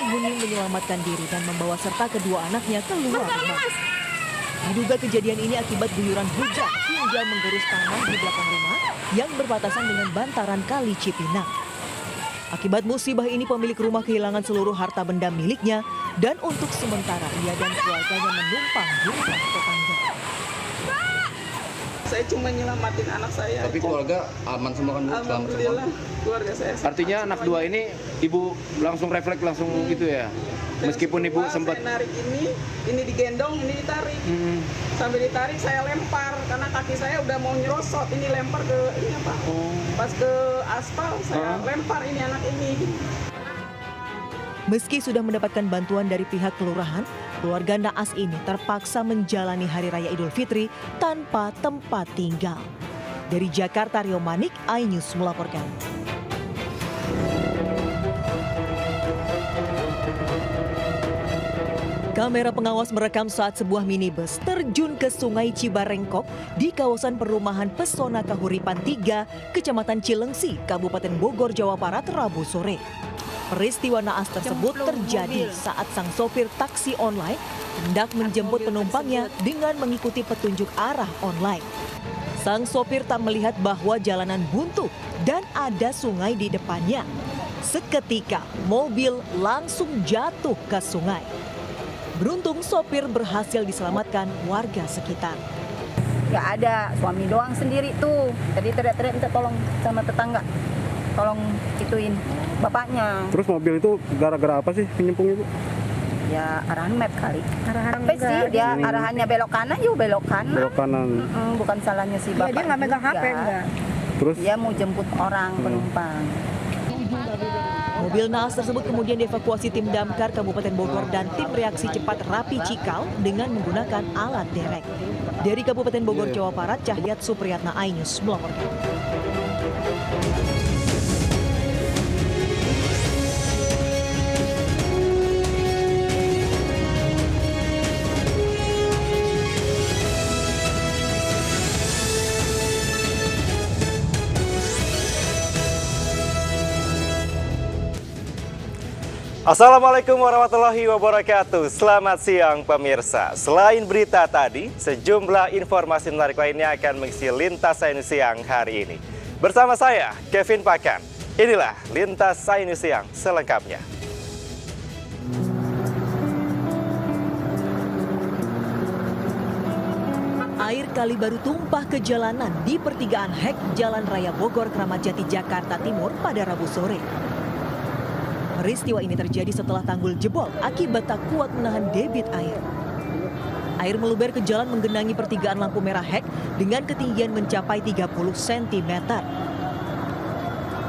Penghuni menyelamatkan diri dan membawa serta kedua anaknya keluar rumah. Diduga kejadian ini akibat guyuran hujan hingga menggerus tanah di belakang rumah yang berbatasan dengan bantaran Kali Cipinang. Akibat musibah ini pemilik rumah kehilangan seluruh harta benda miliknya dan untuk sementara ia dan keluarganya menumpang di rumah tetangga. Saya cuma nyelamatin anak saya. Tapi keluarga aman semua kan? Alhamdulillah, keluarga saya. Artinya anak dua ini ibu langsung refleks langsung gitu ya? Meskipun ibu sempat saya narik ini digendong, ini ditarik. Sambil ditarik saya lempar karena kaki saya udah mau nyerosot. Ini lempar ke ini apa? Pas ke aspal saya lempar ini anak ini. Meski sudah mendapatkan bantuan dari pihak kelurahan, keluarga Naas ini terpaksa menjalani Hari Raya Idul Fitri tanpa tempat tinggal. Dari Jakarta, Rio Manik, iNews melaporkan. Kamera pengawas merekam saat sebuah minibus terjun ke Sungai Cibarengkok di kawasan perumahan Pesona Kahuripan 3, Kecamatan Cilengsi, Kabupaten Bogor, Jawa Barat, Rabu sore. Peristiwa naas tersebut terjadi saat sang sopir taksi online hendak menjemput penumpangnya dengan mengikuti petunjuk arah online. Sang sopir tak melihat bahwa jalanan buntu dan ada sungai di depannya. Seketika mobil langsung jatuh ke sungai. Beruntung sopir berhasil diselamatkan warga sekitar. Gak ada, suami doang sendiri tuh. Tadi teriak-teriak minta tolong sama tetangga. Tolong ituin bapaknya. Terus mobil itu gara-gara apa sih penyempung ibu? Ya arahan map kali. Apa sih dia arahannya belok kanan, yuk belok kanan. Belok kanan. Bukan salahnya si bapak. Dia nggak megang HP enggak. Terus dia mau jemput orang penumpang. Mobil naas tersebut kemudian dievakuasi tim damkar Kabupaten Bogor dan tim reaksi cepat Rapi Cikal dengan menggunakan alat derek. Dari Kabupaten Bogor, Jawa Barat, Cahyat Supriyatna, iNews melaporkan. Assalamualaikum warahmatullahi wabarakatuh. Selamat siang pemirsa. Selain berita tadi, sejumlah informasi menarik lainnya akan mengisi Lintas Sains Siang hari ini. Bersama saya, Kevin Pakan. Inilah Lintas Sains Siang selengkapnya. Air kali baru tumpah ke jalanan di pertigaan Hek Jalan Raya Bogor, Kramat Jati, Jakarta Timur pada Rabu sore. Peristiwa ini terjadi setelah tanggul jebol akibat tak kuat menahan debit air. Air meluber ke jalan menggenangi pertigaan lampu merah Hek dengan ketinggian mencapai 30 cm.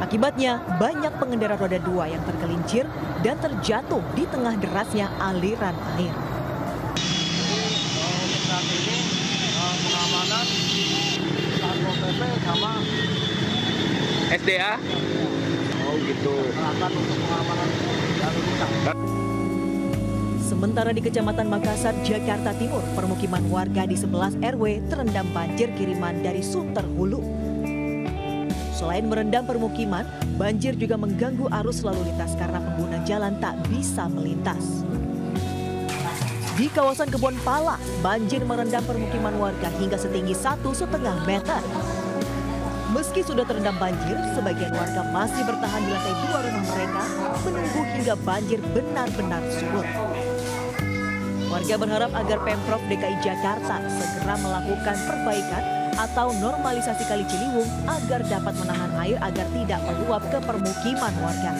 Akibatnya banyak pengendara roda 2 yang tergelincir dan terjatuh di tengah derasnya aliran air. Saat ini pengamanan Satpol PP sama SDA? Oh gitu. Sementara di Kecamatan Makassar, Jakarta Timur, permukiman warga di 11 RW terendam banjir kiriman dari Sunter Hulu. Selain merendam permukiman, banjir juga mengganggu arus lalu lintas karena pengguna jalan tak bisa melintas. Di kawasan Kebon Pala, banjir merendam permukiman warga hingga setinggi 1,5 meter. Meski sudah terendam banjir, sebagian warga masih bertahan di lantai 2 rumah mereka menunggu hingga banjir benar-benar surut. Warga berharap agar Pemprov DKI Jakarta segera melakukan perbaikan atau normalisasi Kali Ciliwung agar dapat menahan air agar tidak meluap ke permukiman warga.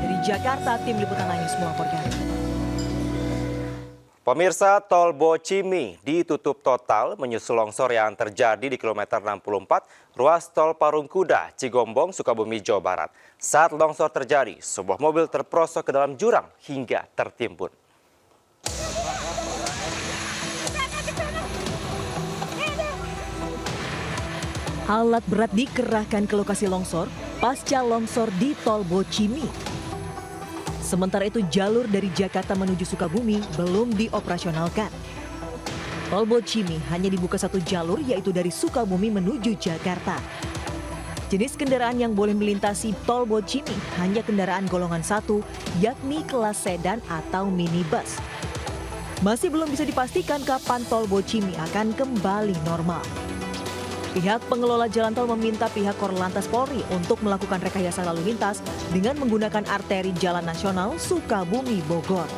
Dari Jakarta, tim liputan iNews melaporkan. Pemirsa, tol Bocimi ditutup total menyusul longsor yang terjadi di kilometer 64 ruas tol Parungkuda, Cigombong, Sukabumi, Jawa Barat. Saat longsor terjadi, sebuah mobil terperosok ke dalam jurang hingga tertimbun. Alat berat dikerahkan ke lokasi longsor pasca longsor di tol Bocimi. Sementara itu jalur dari Jakarta menuju Sukabumi belum dioperasionalkan. Tol Bocimi hanya dibuka satu jalur yaitu dari Sukabumi menuju Jakarta. Jenis kendaraan yang boleh melintasi tol Bocimi hanya kendaraan golongan 1, yakni kelas sedan atau minibus. Masih belum bisa dipastikan kapan tol Bocimi akan kembali normal. Pihak pengelola jalan tol meminta pihak Korlantas Polri untuk melakukan rekayasa lalu lintas dengan menggunakan arteri Jalan Nasional Sukabumi Bogor.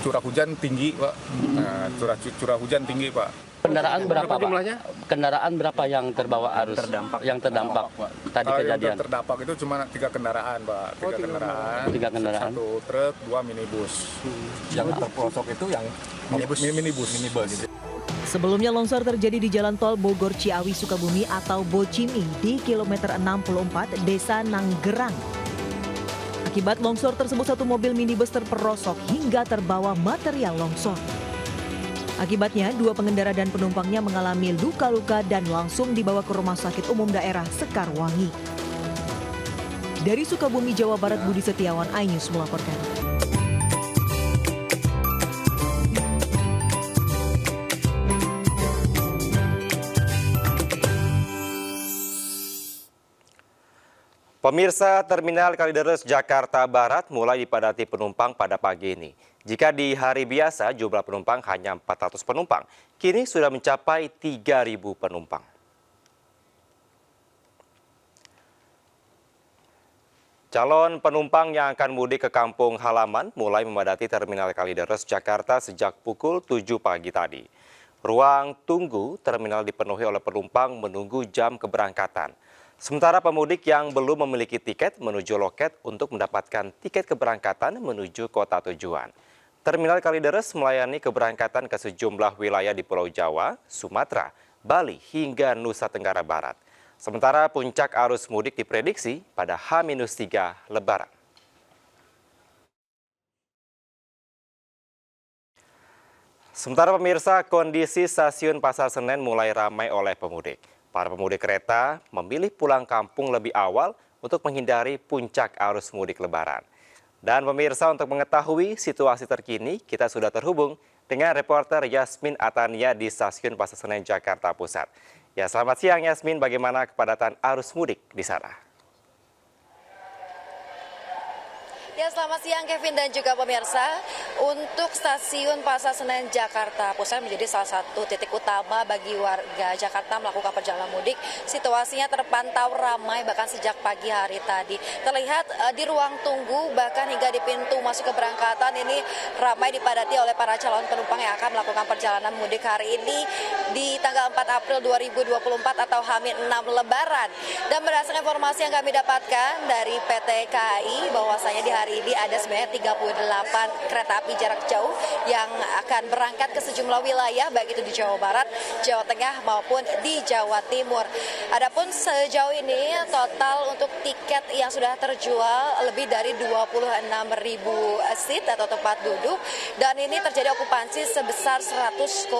Curah hujan tinggi, Pak. Nah, curah hujan tinggi, Pak. Kendaraan berapa, Pak? jumlahnya? Kendaraan berapa yang terbawa arus? Yang terdampak Pak. tadi Kalau kejadian? yang terdampak itu cuma 3 kendaraan, Pak. 3 kendaraan. 3 kendaraan. 1 truk, 2 minibus. Yang terpelosok itu yang minibus. Sebelumnya longsor terjadi di jalan tol Bogor Ciawi Sukabumi atau Bocimi di kilometer 64 Desa Nanggerang. Akibat longsor tersebut satu mobil minibus terperosok hingga terbawa material longsor. Akibatnya 2 pengendara dan penumpangnya mengalami luka-luka dan langsung dibawa ke Rumah Sakit Umum Daerah Sekarwangi. Dari Sukabumi, Jawa Barat, Budi Setiawan, iNews melaporkan. Pemirsa, Terminal Kalideres Jakarta Barat mulai dipadati penumpang pada pagi ini. Jika di hari biasa jumlah penumpang hanya 400 penumpang, kini sudah mencapai 3.000 penumpang. Calon penumpang yang akan mudik ke kampung halaman mulai memadati Terminal Kalideres Jakarta sejak pukul 7 pagi tadi. Ruang tunggu terminal dipenuhi oleh penumpang menunggu jam keberangkatan. Sementara pemudik yang belum memiliki tiket menuju loket untuk mendapatkan tiket keberangkatan menuju kota tujuan. Terminal Kalideres melayani keberangkatan ke sejumlah wilayah di Pulau Jawa, Sumatera, Bali hingga Nusa Tenggara Barat. Sementara puncak arus mudik diprediksi pada H-3 Lebaran. Sementara pemirsa, kondisi stasiun Pasar Senen mulai ramai oleh pemudik. Para pemudik kereta memilih pulang kampung lebih awal untuk menghindari puncak arus mudik Lebaran. Dan pemirsa, untuk mengetahui situasi terkini, kita sudah terhubung dengan reporter Yasmin Atania di Stasiun Pasar Senen, Jakarta Pusat. Ya, selamat siang Yasmin, bagaimana kepadatan arus mudik di sana? Ya, selamat siang Kevin dan juga pemirsa. Untuk Stasiun Pasar Senen Jakarta Pusat menjadi salah satu titik utama bagi warga Jakarta melakukan perjalanan mudik. Situasinya terpantau ramai bahkan sejak pagi hari tadi. Terlihat di ruang tunggu bahkan hingga di pintu masuk keberangkatan ini ramai dipadati oleh para calon penumpang yang akan melakukan perjalanan mudik hari ini di tanggal 4 April 2024 atau H-6 Lebaran. Dan berdasarkan informasi yang kami dapatkan dari PT KAI bahwasanya di hari ini ada sebanyak 38 kereta api jarak jauh yang akan berangkat ke sejumlah wilayah baik itu di Jawa Barat, Jawa Tengah maupun di Jawa Timur. Adapun sejauh ini total untuk tiket yang sudah terjual lebih dari 26.000 seat atau tempat duduk dan ini terjadi okupansi sebesar 100,5%.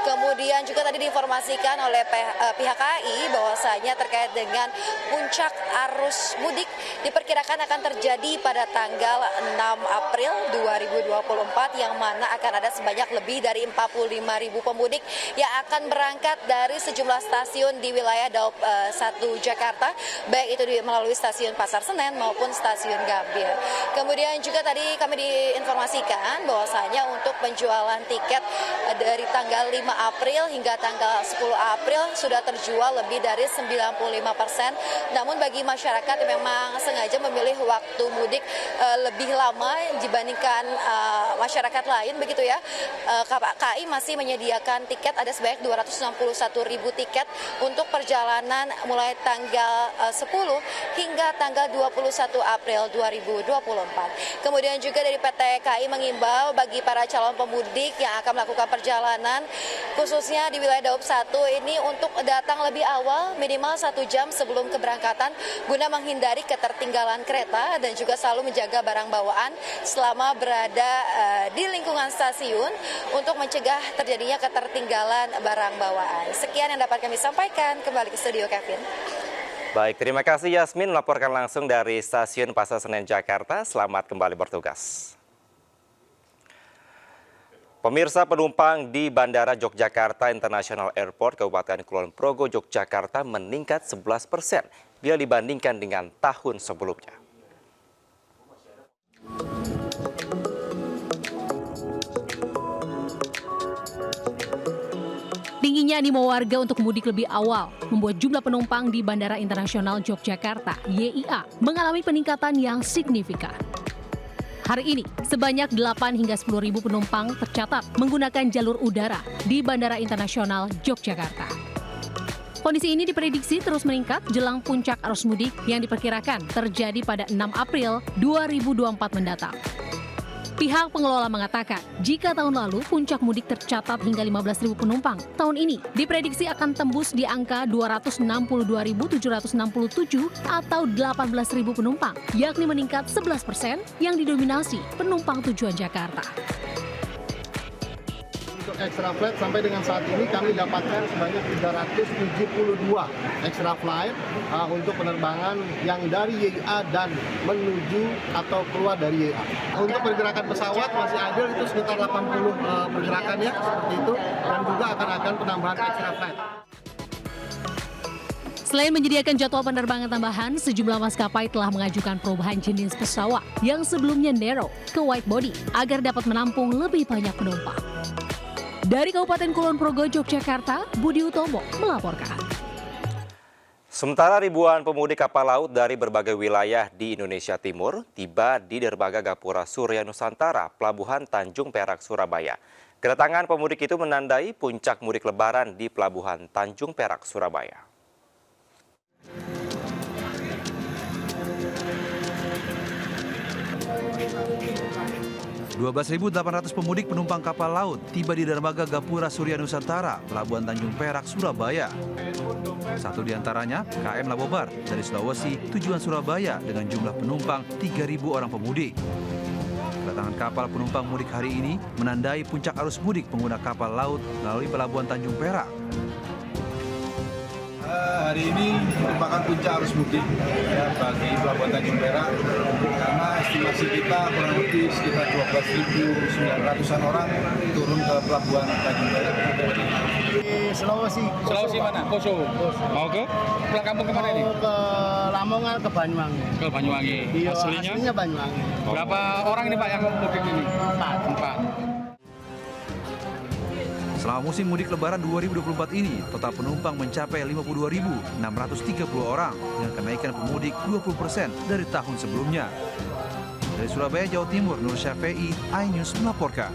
Kemudian juga tadi diinformasikan oleh pihak KAI bahwasanya terkait dengan puncak arus mudik diperkirakan akan terjadi pada tanggal 6 April 2024 yang mana akan ada sebanyak lebih dari 45.000 pemudik yang akan berangkat dari sejumlah stasiun di wilayah Daup 1 Jakarta, baik itu melalui stasiun Pasar Senen maupun stasiun Gambir. Kemudian juga tadi kami diinformasikan bahwasanya untuk penjualan tiket dari tanggal 5 April hingga tanggal 10 April sudah terjual lebih dari 95%. Namun bagi masyarakat yang memang sengaja memilih waktu mudik lebih lama dibandingkan masyarakat lain begitu ya, KAI masih menyediakan tiket ada sebanyak 261.000 tiket untuk perjalanan mulai tanggal 10 hingga tanggal 21 April 2024. Kemudian juga dari PT KAI mengimbau bagi para calon pemudik yang akan melakukan perjalanan khususnya di wilayah Daup 1 ini untuk datang lebih awal minimal 1 jam sebelum keberangkatan guna menghindari ketertinggalan kereta dan juga selalu menjaga barang bawaan selama berada di lingkungan stasiun untuk mencegah terjadinya ketertinggalan barang bawaan. Sekian yang dapat kami sampaikan. Kembali ke studio Kevin. Baik, terima kasih Yasmin melaporkan langsung dari Stasiun Pasar Senen Jakarta. Selamat kembali bertugas. Pemirsa, penumpang di Bandara Yogyakarta International Airport Kabupaten Kulon Progo, Yogyakarta meningkat 11% bila dibandingkan dengan tahun sebelumnya. Tingginya animo warga untuk mudik lebih awal membuat jumlah penumpang di Bandara Internasional Yogyakarta (YIA) mengalami peningkatan yang signifikan. Hari ini, sebanyak 8 hingga 10 ribu penumpang tercatat menggunakan jalur udara di Bandara Internasional Yogyakarta. Kondisi ini diprediksi terus meningkat jelang puncak arus mudik yang diperkirakan terjadi pada 6 April 2024 mendatang. Pihak pengelola mengatakan, jika tahun lalu puncak mudik tercatat hingga 15.000 penumpang, tahun ini diprediksi akan tembus di angka 262.767 atau 18.000 penumpang, yakni meningkat 11% yang didominasi penumpang tujuan Jakarta. Untuk extra flight sampai dengan saat ini kami dapatkan sebanyak 372 extra flight untuk penerbangan yang dari YIA dan menuju atau keluar dari YIA. Untuk pergerakan pesawat masih ada itu sekitar 80 pergerakan ya, seperti itu, dan juga akan penambahan extra flight. Selain menyediakan jadwal penerbangan tambahan, sejumlah maskapai telah mengajukan perubahan jenis pesawat yang sebelumnya narrow ke wide body agar dapat menampung lebih banyak penumpang. Dari Kabupaten Kulon Progo, Yogyakarta, Budi Utomo melaporkan. Sementara ribuan pemudik kapal laut dari berbagai wilayah di Indonesia Timur tiba di Dermaga Gapura Surya Nusantara, Pelabuhan Tanjung Perak, Surabaya. Kedatangan pemudik itu menandai puncak mudik Lebaran di Pelabuhan Tanjung Perak, Surabaya. (12.800) pemudik penumpang kapal laut tiba di Dermaga Gapura Surya Nusantara, Pelabuhan Tanjung Perak, Surabaya. Satu di antaranya KM Labobar dari Sulawesi tujuan Surabaya dengan jumlah penumpang 3.000 orang pemudik. Kedatangan kapal penumpang mudik hari ini menandai puncak arus mudik pengguna kapal laut melalui Pelabuhan Tanjung Perak. Hari ini merupakan puncak arus mudik ya, bagi Pelabuhan Tanjung Perak karena estimasi kita kurang lebih sekitar 12.900-an orang turun ke Pelabuhan Tanjung Perak. Di Sulawesi. Sulawesi mana? Poso. Mau ke? Pulang kampung kemana ini? Ke Lamongan, ke Banyuwangi. Ke Banyuwangi. Iya, aslinya Banyuwangi. Berapa orang ini Pak yang mudik ini? 4. Selama musim mudik Lebaran 2024 ini, total penumpang mencapai 52.630 orang dengan kenaikan pemudik 20% dari tahun sebelumnya. Dari Surabaya, Jawa Timur, Nur Syafei, iNews melaporkan.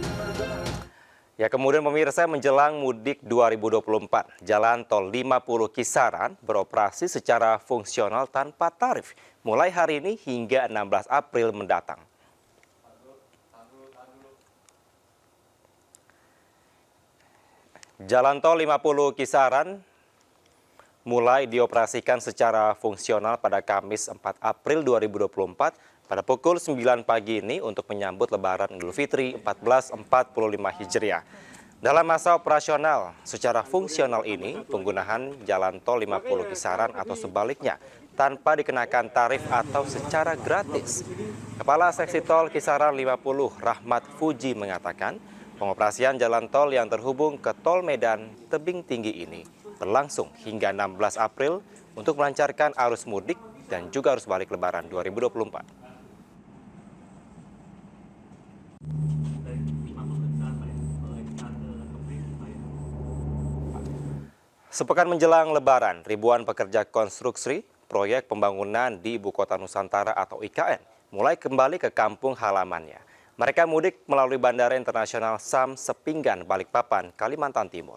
Ya, kemudian pemirsa, menjelang mudik 2024, Jalan Tol 50 Kisaran beroperasi secara fungsional tanpa tarif mulai hari ini hingga 16 April mendatang. Jalan Tol 50 Kisaran mulai dioperasikan secara fungsional pada Kamis 4 April 2024 pada pukul 9 pagi ini untuk menyambut Lebaran Idul Fitri 1445 Hijriah. Dalam masa operasional secara fungsional ini, penggunaan Jalan Tol 50 Kisaran atau sebaliknya tanpa dikenakan tarif atau secara gratis. Kepala Seksi Tol Kisaran 50 Rahmat Fuji mengatakan, pengoperasian jalan tol yang terhubung ke Tol Medan Tebing Tinggi ini berlangsung hingga 16 April untuk melancarkan arus mudik dan juga arus balik Lebaran 2024. Sepekan menjelang Lebaran, ribuan pekerja konstruksi proyek pembangunan di Ibu Kota Nusantara atau IKN mulai kembali ke kampung halamannya. Mereka mudik melalui Bandara Internasional Sam Sepinggan, Balikpapan, Kalimantan Timur.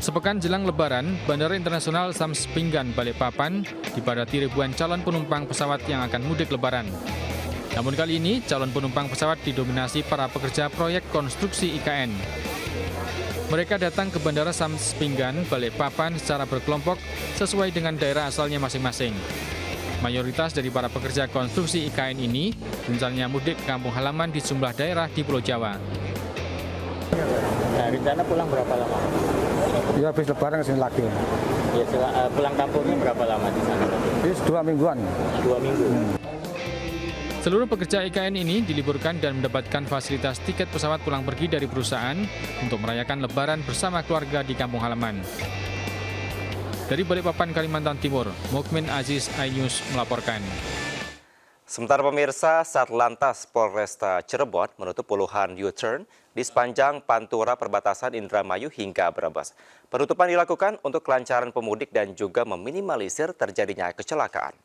Sepekan jelang Lebaran, Bandara Internasional Sam Sepinggan, Balikpapan dipadati ribuan calon penumpang pesawat yang akan mudik Lebaran. Namun kali ini, calon penumpang pesawat didominasi para pekerja proyek konstruksi IKN. Mereka datang ke Bandara Sam Sepinggan, Balikpapan secara berkelompok sesuai dengan daerah asalnya masing-masing. Mayoritas dari para pekerja konstruksi IKN ini rencananya mudik ke kampung halaman di sejumlah daerah di Pulau Jawa. Nah, rencana pulang berapa lama? Ya habis Lebaran kesini lagi. Pulang kampungnya berapa lama di sana? 2 mingguan. 2 minggu. Seluruh pekerja IKN ini diliburkan dan mendapatkan fasilitas tiket pesawat pulang pergi dari perusahaan untuk merayakan Lebaran bersama keluarga di kampung halaman. Dari Balikpapan, Kalimantan Timur, Mukmin Aziz, iNews melaporkan. Sementara pemirsa, Satlantas Polresta Cirebon menutup puluhan U-turn di sepanjang Pantura perbatasan Indramayu hingga Brebes. Penutupan dilakukan untuk kelancaran pemudik dan juga meminimalisir terjadinya kecelakaan.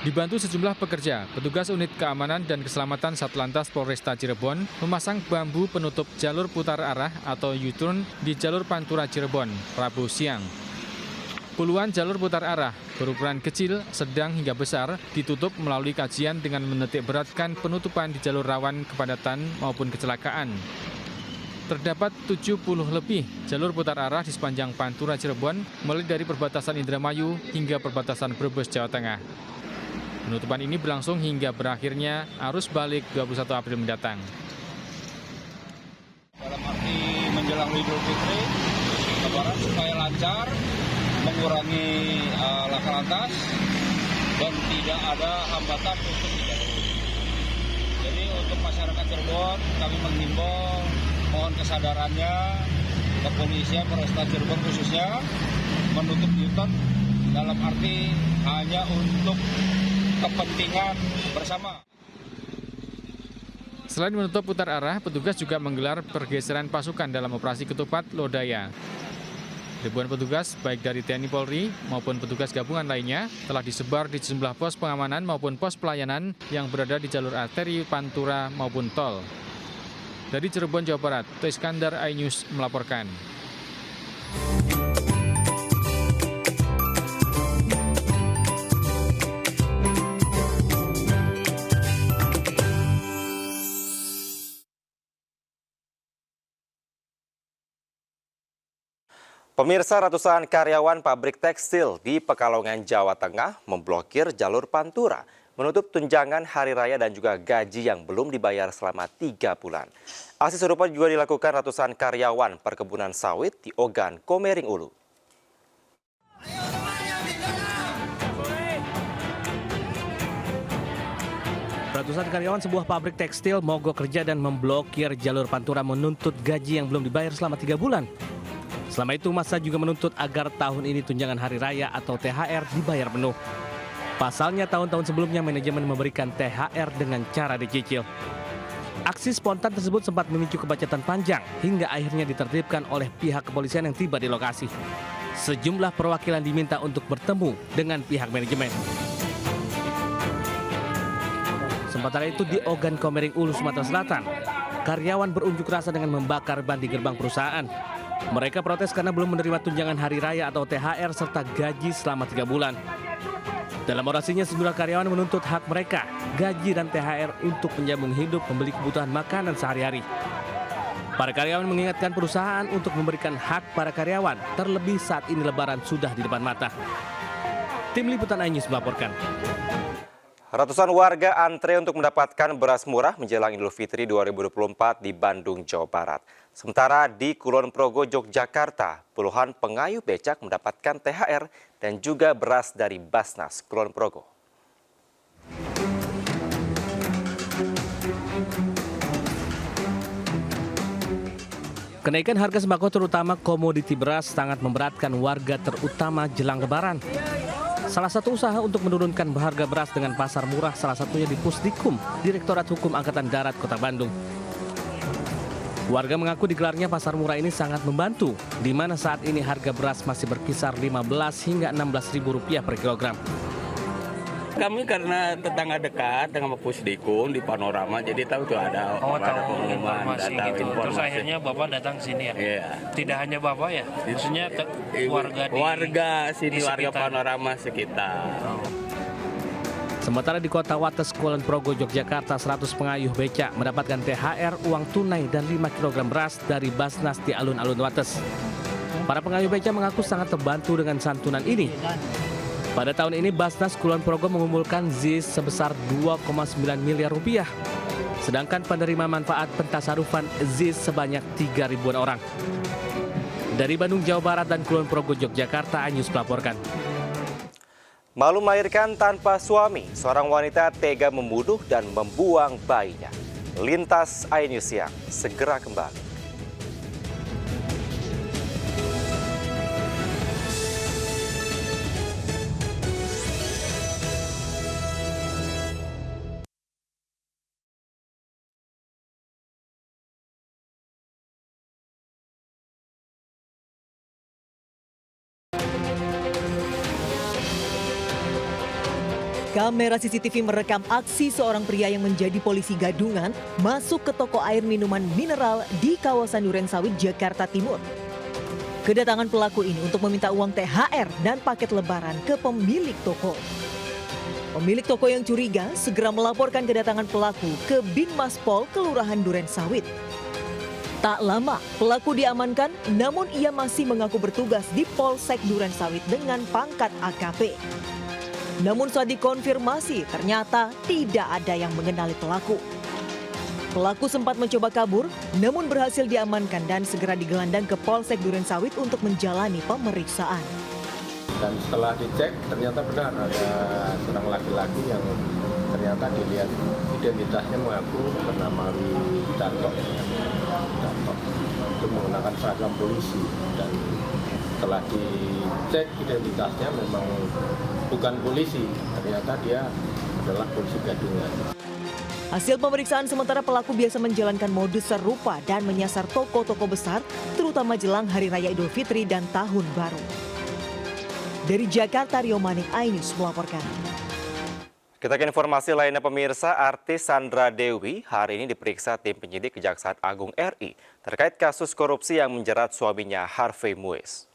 Dibantu sejumlah pekerja, petugas unit keamanan dan keselamatan Satlantas Polresta Cirebon memasang bambu penutup jalur putar arah atau U-turn di jalur Pantura Cirebon, Rabu siang. Puluhan jalur putar arah berukuran kecil, sedang hingga besar ditutup melalui kajian dengan menitik beratkan penutupan di jalur rawan kepadatan maupun kecelakaan. Terdapat 70 lebih jalur putar arah di sepanjang Pantura Cirebon, mulai dari perbatasan Indramayu hingga perbatasan Brebes, Jawa Tengah. Penutupan ini berlangsung hingga berakhirnya arus balik 21 April mendatang. Dalam arti menjelang Idul Fitri, Lebaran supaya lancar, mengurangi laka lantas, dan tidak ada hambatan untuk dilalui. Jadi untuk masyarakat Cirebon, kami menghimbau, mohon kesadarannya, kepolisian Polresta Cirebon khususnya, menutup U-turn dalam arti hanya untuk kepentingan bersama. Selain menutup putar arah, petugas juga menggelar pergeseran pasukan dalam operasi ketupat Lodaya. Ribuan petugas, baik dari TNI Polri maupun petugas gabungan lainnya, telah disebar di sejumlah pos pengamanan maupun pos pelayanan yang berada di jalur arteri Pantura maupun tol. Dari Cirebon, Jawa Barat, Toh Iskandar, iNews melaporkan. Pemirsa, ratusan karyawan pabrik tekstil di Pekalongan, Jawa Tengah memblokir jalur Pantura, menutup tunjangan hari raya dan juga gaji yang belum dibayar selama 3 bulan. Aksi serupa juga dilakukan ratusan karyawan perkebunan sawit di Ogan, Komering Ulu. Ratusan karyawan sebuah pabrik tekstil mogok kerja dan memblokir jalur Pantura menuntut gaji yang belum dibayar selama 3 bulan. Selama itu, massa juga menuntut agar tahun ini tunjangan hari raya atau THR dibayar penuh. Pasalnya, tahun-tahun sebelumnya manajemen memberikan THR dengan cara dicicil. Aksi spontan tersebut sempat memicu kemacetan panjang hingga akhirnya ditertibkan oleh pihak kepolisian yang tiba di lokasi. Sejumlah perwakilan diminta untuk bertemu dengan pihak manajemen. Sementara itu di Ogan, Komering Ulu, Sumatera Selatan, karyawan berunjuk rasa dengan membakar ban di gerbang perusahaan. Mereka protes karena belum menerima tunjangan hari raya atau THR serta gaji selama 3 bulan. Dalam orasinya, sejumlah karyawan menuntut hak mereka, gaji dan THR untuk menyambung hidup, membeli kebutuhan makanan sehari-hari. Para karyawan mengingatkan perusahaan untuk memberikan hak para karyawan, terlebih saat ini Lebaran sudah di depan mata. Tim Liputan iNews melaporkan. Ratusan warga antre untuk mendapatkan beras murah menjelang Idul Fitri 2024 di Bandung, Jawa Barat. Sementara di Kulon Progo, Yogyakarta, puluhan pengayuh becak mendapatkan THR dan juga beras dari Basnas Kulon Progo. Kenaikan harga sembako terutama komoditi beras sangat memberatkan warga terutama jelang Lebaran. Salah satu usaha untuk menurunkan harga beras dengan pasar murah salah satunya di Pusdikum, Direktorat Hukum Angkatan Darat Kota Bandung. Warga mengaku digelarnya pasar murah ini sangat membantu, di mana saat ini harga beras masih berkisar 15 hingga 16 ribu rupiah per kilogram. Kami karena tetangga dekat dengan Pusdikum di Panorama, jadi tahu tuh ada pengumuman, data gitu. informasi. Terus akhirnya Bapak datang ke sini ya? Iya. Tidak hanya Bapak ya? Maksudnya warga sini, di warga sekitar. Panorama sekitar. Sementara di kota Wates, Kulon Progo, Yogyakarta, 100 pengayuh becak mendapatkan THR, uang tunai, dan 5 kg beras dari Basnas di alun-alun Wates. Para pengayuh becak mengaku sangat terbantu dengan santunan ini. Pada tahun ini, Basnas Kulon Progo mengumpulkan ZIS sebesar 2,9 miliar rupiah. Sedangkan penerima manfaat pentasarufan ZIS sebanyak 3.000-an orang. Dari Bandung, Jawa Barat dan Kulon Progo, Yogyakarta, iNews melaporkan. Malu melahirkan tanpa suami, seorang wanita tega membunuh dan membuang bayinya. Lintas iNews Siang, segera kembali. Kamera CCTV merekam aksi seorang pria yang menjadi polisi gadungan masuk ke toko air minuman mineral di kawasan Durensawit, Jakarta Timur. Kedatangan pelaku ini untuk meminta uang THR dan paket lebaran ke pemilik toko. Pemilik toko yang curiga segera melaporkan kedatangan pelaku ke Binmas Pol Kelurahan Durensawit. Tak lama, pelaku diamankan, namun ia masih mengaku bertugas di Polsek Durensawit dengan pangkat AKP. Namun saat dikonfirmasi, ternyata tidak ada yang mengenali pelaku. Pelaku sempat mencoba kabur, namun berhasil diamankan dan segera digelandang ke Polsek Durensawit untuk menjalani pemeriksaan. Dan setelah dicek, ternyata benar ada seorang laki-laki yang ternyata dilihat identitasnya mengaku bernama Widarto. Itu menggunakan seragam polisi dan setelah dicek identitasnya memang bukan polisi, ternyata dia adalah polisi gadungan. Hasil pemeriksaan sementara pelaku biasa menjalankan modus serupa dan menyasar toko-toko besar, terutama jelang Hari Raya Idul Fitri dan Tahun Baru. Dari Jakarta, Rio Manik, iNews melaporkan. Kita ke informasi lainnya pemirsa, artis Sandra Dewi hari ini diperiksa tim penyidik Kejaksaan Agung RI terkait kasus korupsi yang menjerat suaminya Harvey Muiz.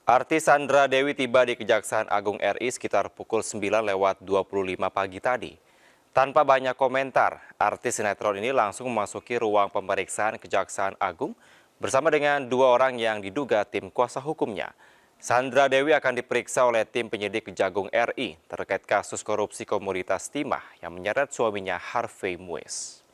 Artis Sandra Dewi tiba di Kejaksaan Agung RI sekitar pukul 9:25 pagi tadi. Tanpa banyak komentar, artis sinetron ini langsung memasuki ruang pemeriksaan Kejaksaan Agung bersama dengan dua orang yang diduga tim kuasa hukumnya. Sandra Dewi akan diperiksa oleh tim penyidik Kejagung RI terkait kasus korupsi komoditas timah yang menyeret suaminya Harvey Muiz.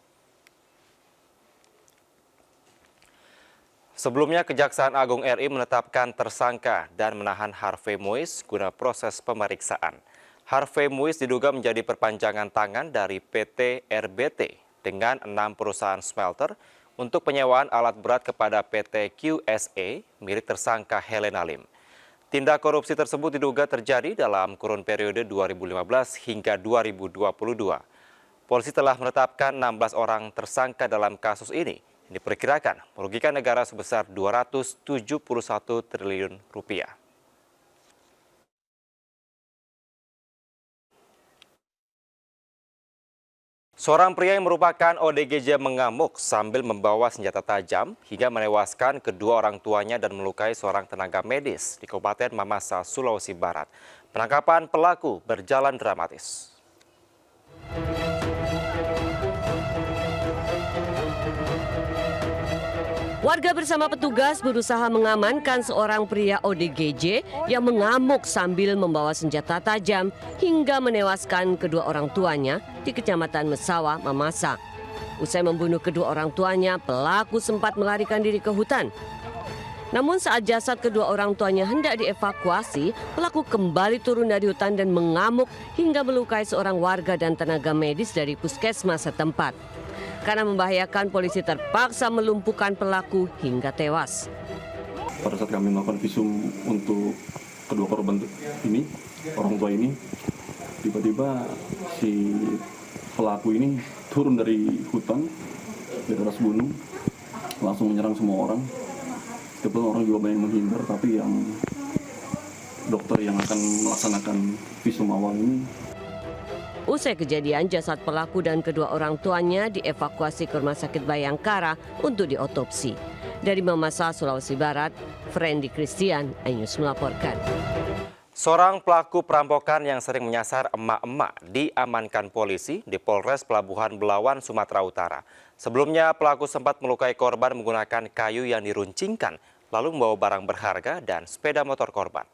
Sebelumnya, Kejaksaan Agung RI menetapkan tersangka dan menahan Harvey Muiz guna proses pemeriksaan. Harvey Muiz diduga menjadi perpanjangan tangan dari PT RBT dengan 6 perusahaan smelter untuk penyewaan alat berat kepada PT QSA milik tersangka Helena Lim. Tindak korupsi tersebut diduga terjadi dalam kurun periode 2015 hingga 2022. Polisi telah menetapkan 16 orang tersangka dalam kasus ini. Diperkirakan merugikan negara sebesar 271 triliun rupiah. Seorang pria yang merupakan ODGJ mengamuk sambil membawa senjata tajam hingga menewaskan kedua orang tuanya dan melukai seorang tenaga medis di Kabupaten Mamasa, Sulawesi Barat. Penangkapan pelaku berjalan dramatis. Warga bersama petugas berusaha mengamankan seorang pria ODGJ yang mengamuk sambil membawa senjata tajam hingga menewaskan kedua orang tuanya di Kecamatan Mesawa, Mamasa. Usai membunuh kedua orang tuanya, pelaku sempat melarikan diri ke hutan. Namun saat jasad kedua orang tuanya hendak dievakuasi, pelaku kembali turun dari hutan dan mengamuk hingga melukai seorang warga dan tenaga medis dari puskesmas setempat. Karena membahayakan, polisi terpaksa melumpuhkan pelaku hingga tewas. Pada saat kami melakukan visum untuk kedua korban ini, orang tua ini, tiba-tiba si pelaku ini turun dari hutan, dari atas gunung, langsung menyerang semua orang. Kebetulan orang juga banyak menghindar, tapi yang dokter yang akan melaksanakan visum awal ini. Usai kejadian, jasad pelaku dan kedua orang tuanya dievakuasi ke Rumah Sakit Bayangkara untuk diotopsi. Dari Mamasa, Sulawesi Barat, Frendi Christian, iNews melaporkan. Seorang pelaku perampokan yang sering menyasar emak-emak diamankan polisi di Polres Pelabuhan Belawan, Sumatera Utara. Sebelumnya, pelaku sempat melukai korban menggunakan kayu yang diruncingkan, lalu membawa barang berharga dan sepeda motor korban.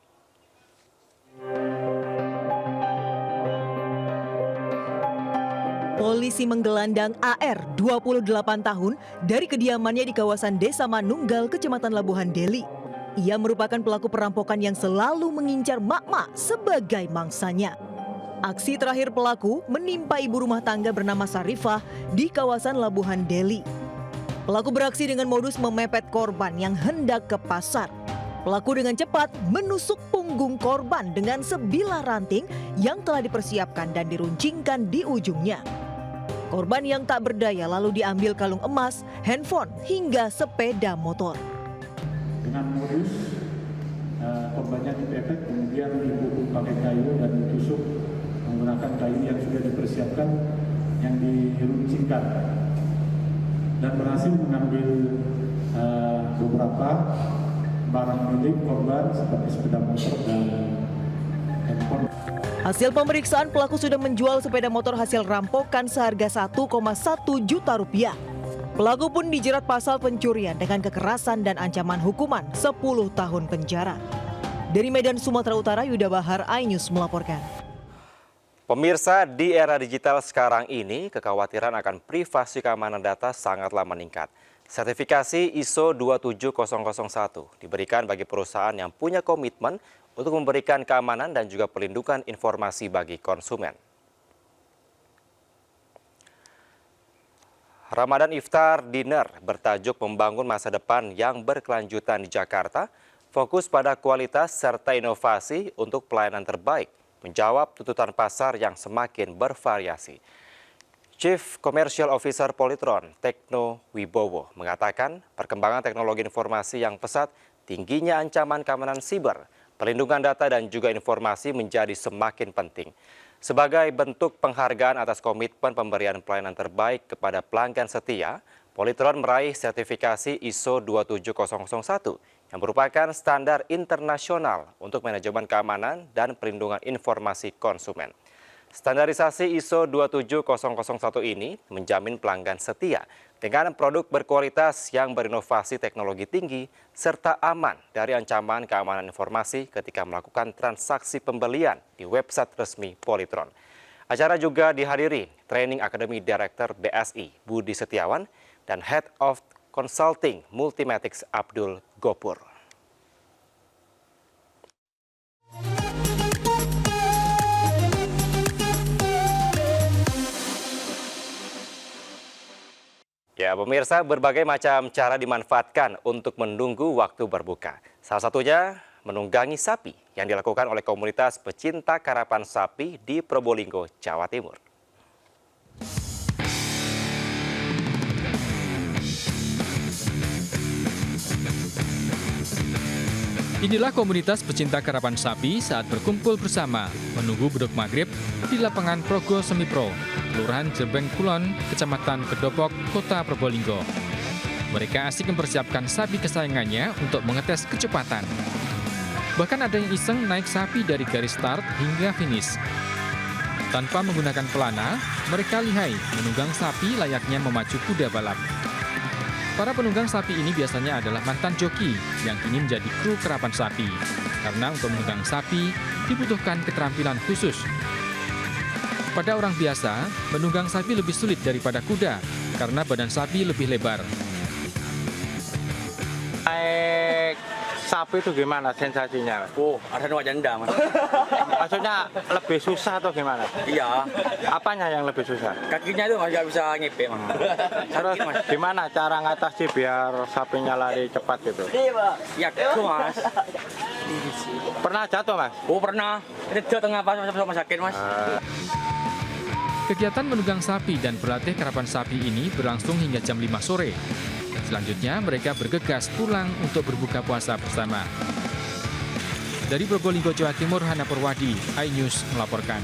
Polisi menggelandang AR, 28 tahun, dari kediamannya di kawasan Desa Manunggal, Kecamatan Labuhan Deli. Ia merupakan pelaku perampokan yang selalu mengincar mak-mak sebagai mangsanya. Aksi terakhir pelaku menimpa ibu rumah tangga bernama Sarifah di kawasan Labuhan Deli. Pelaku beraksi dengan modus memepet korban yang hendak ke pasar. Pelaku dengan cepat menusuk punggung korban dengan sebilah ranting yang telah dipersiapkan dan diruncingkan di ujungnya. Korban yang tak berdaya lalu diambil kalung emas, handphone, hingga sepeda motor. Dengan modus korbannya dipepet, kemudian dibungkus pakai kayu dan ditusuk menggunakan kayu yang sudah dipersiapkan, yang diruncingkan, dan berhasil mengambil beberapa barang milik korban seperti sepeda motor dan handphone. Hasil pemeriksaan, pelaku sudah menjual sepeda motor hasil rampokan seharga 1,1 juta rupiah. Pelaku pun dijerat pasal pencurian dengan kekerasan dan ancaman hukuman 10 tahun penjara. Dari Medan, Sumatera Utara, Yuda Bahar, iNews melaporkan. Pemirsa, di era digital sekarang ini, kekhawatiran akan privasi keamanan data sangatlah meningkat. Sertifikasi ISO 27001 diberikan bagi perusahaan yang punya komitmen untuk memberikan keamanan dan juga perlindungan informasi bagi konsumen. Ramadan Iftar Dinner bertajuk membangun masa depan yang berkelanjutan di Jakarta, fokus pada kualitas serta inovasi untuk pelayanan terbaik, menjawab tuntutan pasar yang semakin bervariasi. Chief Commercial Officer Polytron, Tekno Wibowo, mengatakan perkembangan teknologi informasi yang pesat, tingginya ancaman keamanan siber, perlindungan data dan juga informasi menjadi semakin penting. Sebagai bentuk penghargaan atas komitmen pemberian pelayanan terbaik kepada pelanggan setia, Polytron meraih sertifikasi ISO 27001 yang merupakan standar internasional untuk manajemen keamanan dan perlindungan informasi konsumen. Standarisasi ISO 27001 ini menjamin pelanggan setia dengan produk berkualitas yang berinovasi teknologi tinggi serta aman dari ancaman keamanan informasi ketika melakukan transaksi pembelian di website resmi Polytron. Acara juga dihadiri Training Academy Director BSI Budi Setiawan dan Head of Consulting Multimatics Abdul Gopur. Ya, pemirsa, berbagai macam cara dimanfaatkan untuk menunggu waktu berbuka. Salah satunya menunggangi sapi yang dilakukan oleh komunitas pecinta karapan sapi di Probolinggo, Jawa Timur. Inilah komunitas pecinta karapan sapi saat berkumpul bersama menunggu beduk maghrib di lapangan Progo Semipro, Kelurahan Jebeng Kulon, Kecamatan Kedopok, Kota Probolinggo. Mereka asik mempersiapkan sapi kesayangannya untuk mengetes kecepatan. Bahkan ada yang iseng naik sapi dari garis start hingga finish. Tanpa menggunakan pelana, mereka lihai menunggang sapi layaknya memacu kuda balap. Para penunggang sapi ini biasanya adalah mantan joki yang kini menjadi kru karapan sapi. Karena untuk menunggang sapi dibutuhkan keterampilan khusus. Pada orang biasa, menunggang sapi lebih sulit daripada kuda karena badan sapi lebih lebar. Naik sapi itu gimana sensasinya? Oh, ada wajah anda, Mas. Maksudnya lebih susah atau gimana? Iya. Apanya yang lebih susah? Kakinya itu nggak bisa ngepek, Mas. Terus gimana cara ngatasi biar sapinya lari cepat gitu? Ya, itu, Mas. Pernah jatuh, Mas? Oh, pernah. Ini di tengah pas sama sakit, Mas. Kegiatan menunggang sapi dan berlatih karapan sapi ini berlangsung hingga jam 5 sore. Selanjutnya mereka bergegas pulang untuk berbuka puasa bersama. Dari Probolinggo, Jawa Timur, Hana Purwadi, iNews melaporkan.